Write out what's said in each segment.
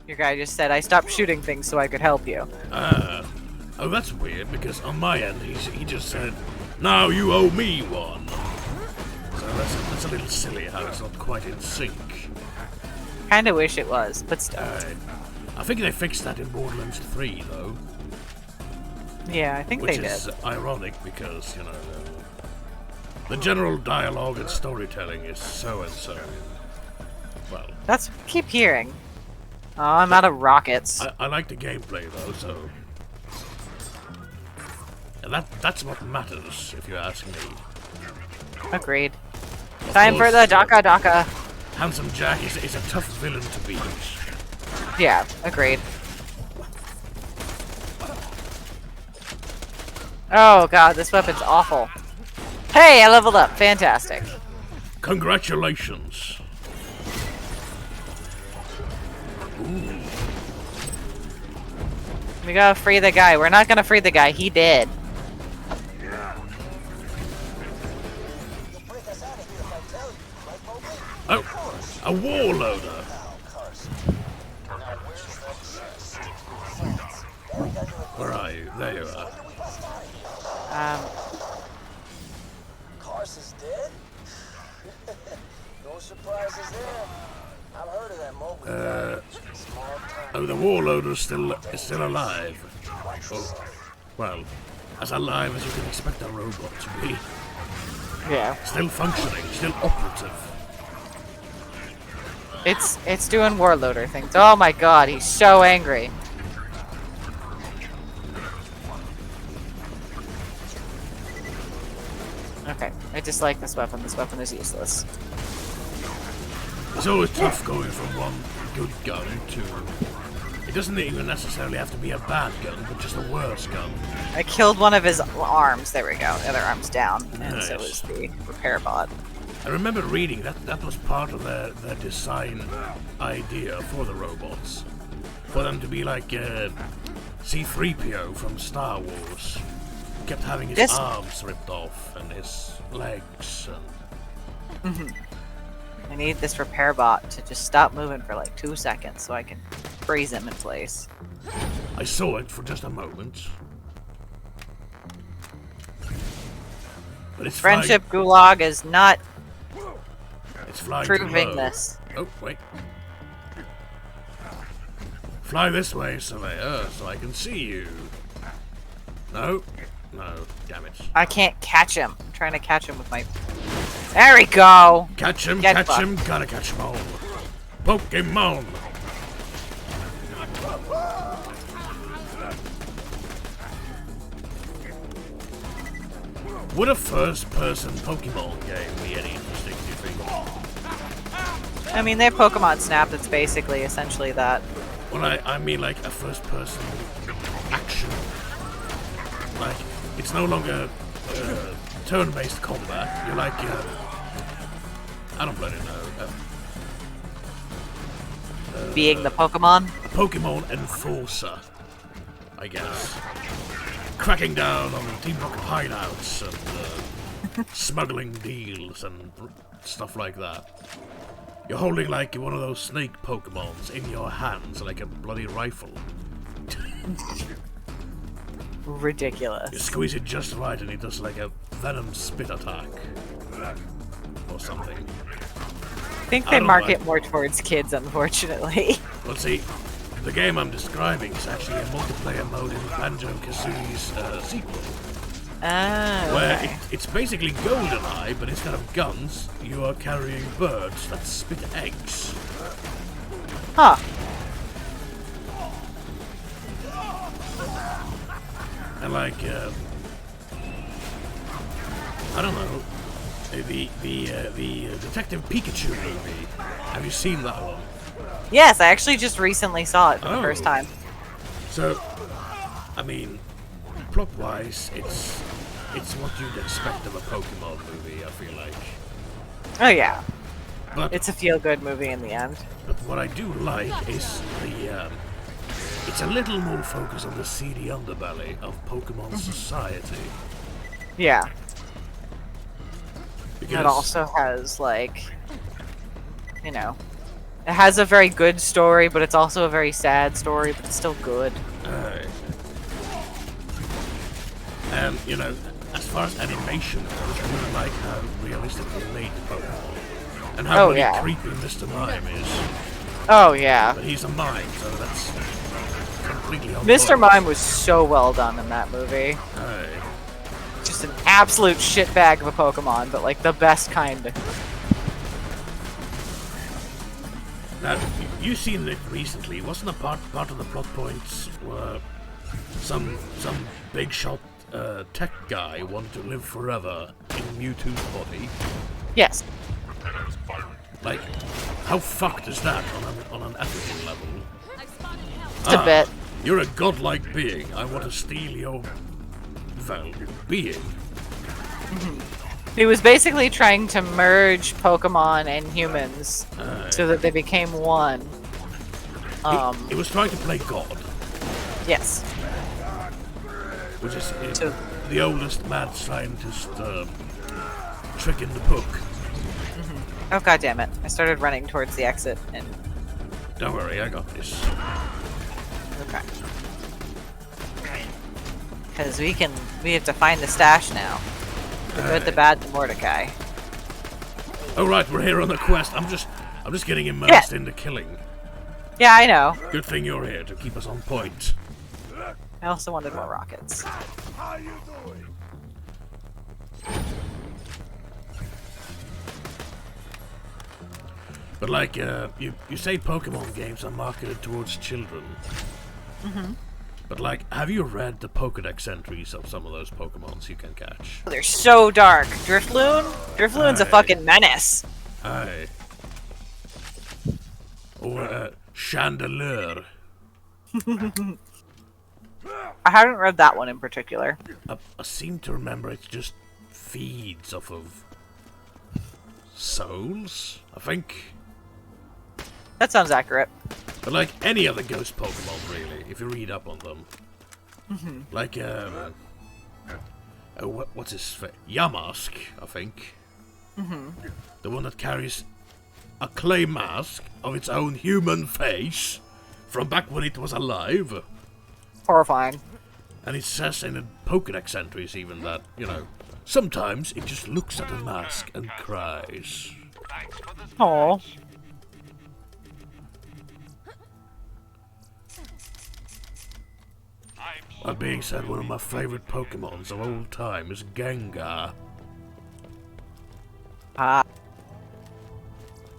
Your guy just said I stopped shooting things so I could help you. Oh, that's weird, because on my end, he just said, now you owe me one. So that's a little silly how it's not quite in sync. Kinda wish it was, but still. I think they fixed that in Borderlands 3, though. Yeah, I think they did. Which is ironic because, you know, the general dialogue and storytelling is so-and-so. Well... That's what I keep hearing. Oh, I'm out of rockets. I like the gameplay, though, so... And that's what matters, if you ask me. Agreed. Time for the Daka Daka. Handsome Jack is a tough villain to beat. Yeah, agreed. Oh god, this weapon's awful. Hey, I leveled up. Fantastic. Congratulations. Ooh. We gotta free the guy. We're not gonna free the guy. He did. Oh, a warloader. Where are you? There you are. Carson's dead? No surprises there. I've heard of that Mowgli. Oh, the warlord is still alive. Oh, well, as alive as you can expect a robot to be. Yeah. Still functioning, still operative. It's doing warloader things. Oh my god, he's so angry. Okay, I dislike this weapon. This weapon is useless. It's always tough going from one good gun to... It doesn't even necessarily have to be a bad gun, but just a worse gun. I killed one of his arms. There we go. The other arm's down. And Nice. so is the repair bot. I remember reading that was part of their design idea for the robots. For them to be like C-3PO from Star Wars. Kept having his arms ripped off and his legs. And... I need this repair bot to just stop moving for like 2 seconds so I can freeze him in place. I saw it for just a moment. But it's Friendship Gulag is not it's flying proving too low. this. Oh, wait. Fly this way, Surveyor, so I can see you. No. No, damn it. I can't catch him. I'm trying to catch him with my... There we go! Catch him, Get catch fucked. him, gotta catch him all. Pokemon! Would a first-person Pokemon game be any interesting, do you think? I mean, they have Pokemon Snap that's basically essentially that. Well, I mean like a first-person action. Like, it's no longer turn-based combat. You're like, I don't bloody know. Being the Pokemon? A Pokemon enforcer, I guess. Cracking down on Team Rocket hideouts and smuggling deals and stuff like that. You're holding like one of those snake Pokemons in your hands like a bloody rifle. Ridiculous. You squeeze it just right and it does like a venom spit attack. Or something. I think they market more towards kids, unfortunately. Well, see, the game I'm describing is actually a multiplayer mode in Banjo-Kazooie's sequel. Where Okay. it's basically GoldenEye, but instead of guns, you are carrying birds that spit eggs. Huh. And like, I don't know, the Detective Pikachu movie. Have you seen that one? Yes, I actually just recently saw it for the first time. So, I mean, plot-wise, it's what you'd expect of a Pokemon movie, I feel like. Oh yeah. But It's a feel-good movie in the end. But what I do like is it's a little more focused on the seedy underbelly of Pokemon society. Yeah. Because It also has, like, you know, It has a very good story, but it's also a very sad story, but it's still good. And, you know, as far as animation goes, I really like how realistic they made Pokemon. And how really creepy Mr. Mime is. Oh, yeah. But he's a mime, so that's completely on Mr. point. Mime was so well done in that movie. Just an absolute shitbag of a Pokemon, but like the best kind. Now, you seen it recently. Wasn't a part of the plot points where some big shot tech guy wanted to live forever in Mewtwo's body? Yes. Like, how fucked is that on an ethical level? Just a bit. You're a godlike being. I want to steal your, well, being. He was basically trying to merge Pokemon and humans so that they became one. He was trying to play God, Yes. which is So- the oldest mad scientist trick in the book. Oh god damn it. I started running towards the exit and Don't worry, I got this. okay. Because we have to find the stash now. The good, the bad, the Mordecai. Oh right, we're here on the quest. I'm just getting immersed into killing. Yeah, I know. Good thing you're here to keep us on point. I also wanted more rockets. How you doing? But like, you say Pokemon games are marketed towards children. But like, have you read the Pokedex entries of some of those Pokemons you can catch? They're so dark. Drifloon? Drifloon's a fucking menace. Aye. Or Chandelure. I haven't read that one in particular. I seem to remember it just feeds off of souls, I think. That sounds accurate. But like any other ghost Pokemon, really, if you read up on them. Like, what's his face? Yamask, I think. The one that carries a clay mask of its own human face from back when it was alive. Horrifying. And it says in the Pokedex entries even that, you know, sometimes it just looks at the mask and cries. Oh. That being said, one of my favorite Pokemons of all time is Gengar.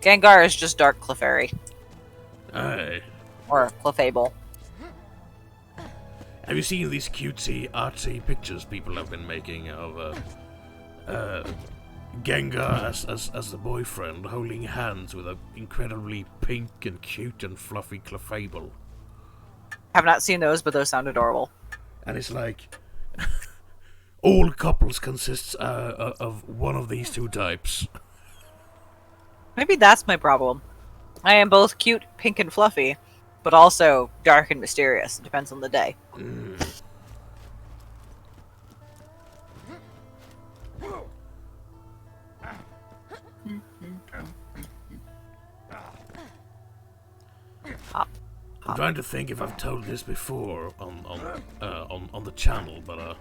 Gengar is just Dark Clefairy. Aye. Or Clefable. Have you seen these cutesy, artsy pictures people have been making of Gengar as the boyfriend holding hands with an incredibly pink and cute and fluffy Clefable? Have not seen those, but those sound adorable. And it's like all couples consists of one of these two types. Maybe that's my problem. I am both cute, pink, and fluffy, but also dark and mysterious. It depends on the day. I'm trying to think if I've told this before on the channel, but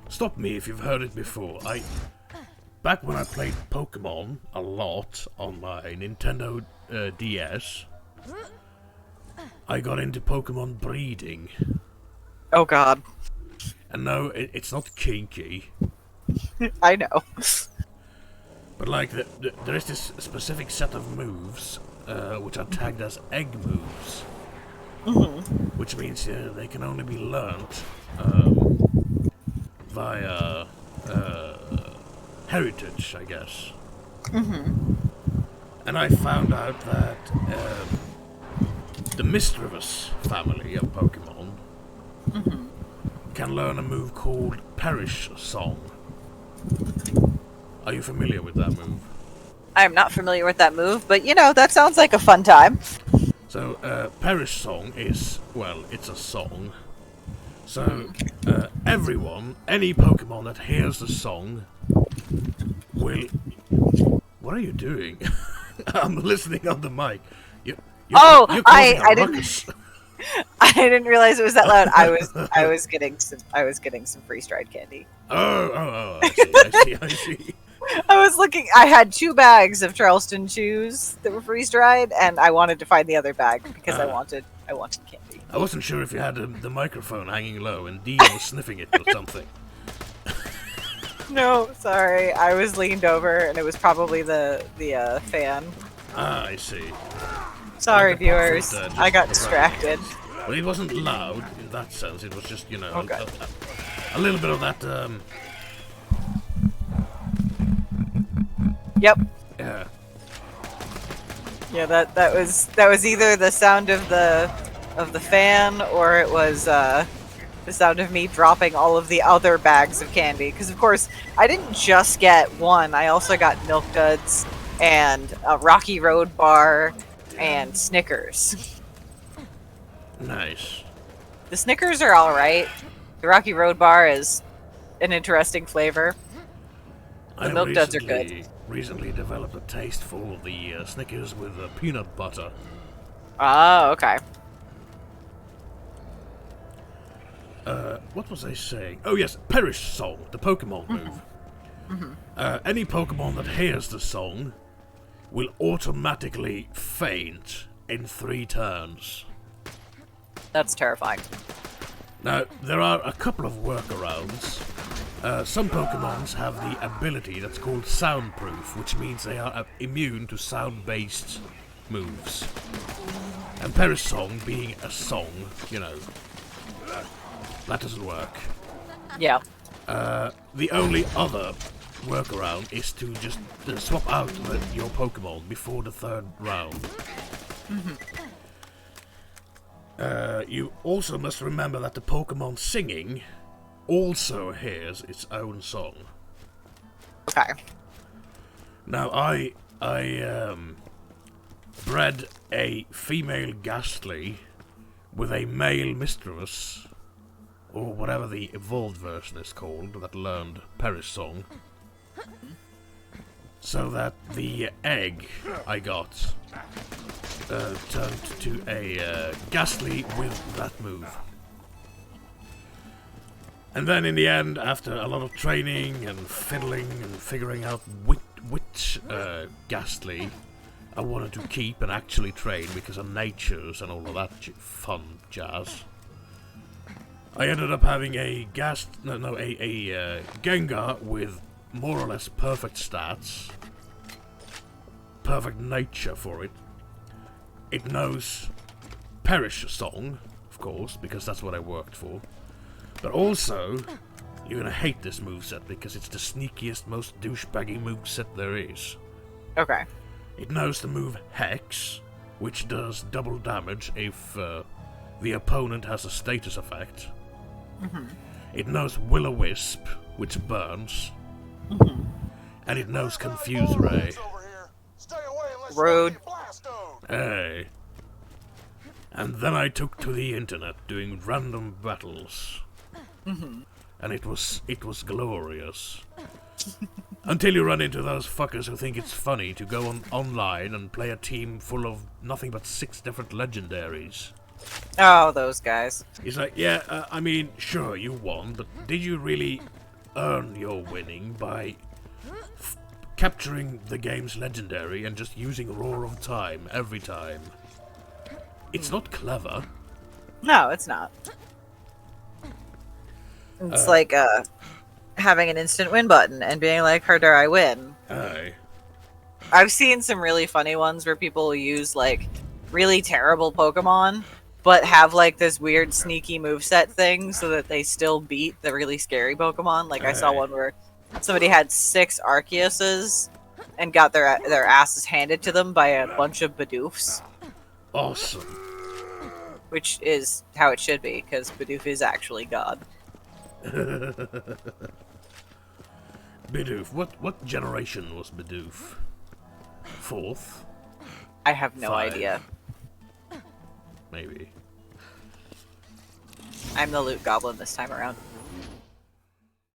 stop me if you've heard it before. Back when I played Pokemon a lot on my Nintendo DS, I got into Pokemon breeding. Oh god. And no, it's not kinky, I know. but like there is this specific set of moves which are tagged as egg moves, which means they can only be learnt via heritage, I guess. And I found out that the Misdreavus family of Pokemon can learn a move called Perish Song. Are you familiar with that move? I am not familiar with that move, but you know, that sounds like a fun time. So, Perish Song is, well, it's a song. So, everyone, any Pokemon that hears the song will... What are you doing? I'm listening on the mic. You're Oh, you're I causing a didn't ruckus. I didn't realize it was that loud. I was getting some freeze-dried candy. I see. I was looking. I had 2 bags of Charleston chews that were freeze-dried, and I wanted to find the other bag because I wanted candy. I wasn't sure if you had the microphone hanging low and Dean was sniffing it or something. No, sorry. I was leaned over, and it was probably the fan. Ah, I see. Sorry, Like the pop viewers. filter just I got around. distracted. Well, it wasn't loud in that sense. It was just, Okay. a little bit of that, Yep. yeah. Yeah, that was either the sound of the fan, or it was the sound of me dropping all of the other bags of candy. Because of course, I didn't just get one. I also got Milk Duds and a Rocky Road bar and Snickers. Nice. The Snickers are all right. The Rocky Road bar is an interesting flavor. The Milk Duds are good. Recently developed a taste for the Snickers with peanut butter. Oh, okay. What was I saying? Oh yes, Perish Song, the Pokemon move. Any Pokemon that hears the song will automatically faint in 3 turns. That's terrifying. Now, there are a couple of workarounds. Some Pokemons have the ability that's called soundproof, which means they are immune to sound-based moves. And Perish Song being a song, that doesn't work. Yeah. The only other workaround is to just swap out your Pokemon before the 3rd round. You also must remember that the Pokemon singing also hears its own song. Okay. Now, I bred a female Ghastly with a male Mistress, or whatever the evolved version is called, that learned Perish Song, so that the egg I got turned to a Ghastly with that move. And then in the end, after a lot of training and fiddling and figuring out which Ghastly I wanted to keep and actually train because of natures and all of that fun jazz, I ended up having a Gengar with more or less perfect stats, perfect nature for it. It knows Perish Song, of course, because that's what I worked for. But also, you're gonna hate this moveset because it's the sneakiest, most douchebaggy moveset there is. Okay. It knows the move Hex, which does double damage if the opponent has a status effect. It knows Will-O-Wisp, which burns. And it knows Confuse Ray. Rude. Hey. And then I took to the internet doing random battles. And it was glorious. Until you run into those fuckers who think it's funny to go online and play a team full of nothing but 6 different legendaries. Oh, those guys. He's like, yeah, I mean, sure, you won, but did you really earn your winning by capturing the game's legendary and just using Roar of Time every time? It's not clever. No, it's not. It's like having an instant win button and being like, "Harder, I win." Aye. I've seen some really funny ones where people use like really terrible Pokemon, but have like this weird sneaky moveset thing so that they still beat the really scary Pokemon. Like I saw one where somebody had 6 Arceuses and got their asses handed to them by a bunch of Bidoofs. Awesome. Which is how it should be, because Bidoof is actually God. Bidoof. What generation was Bidoof? 4th? I have no 5. idea. Maybe. I'm the loot goblin this time around.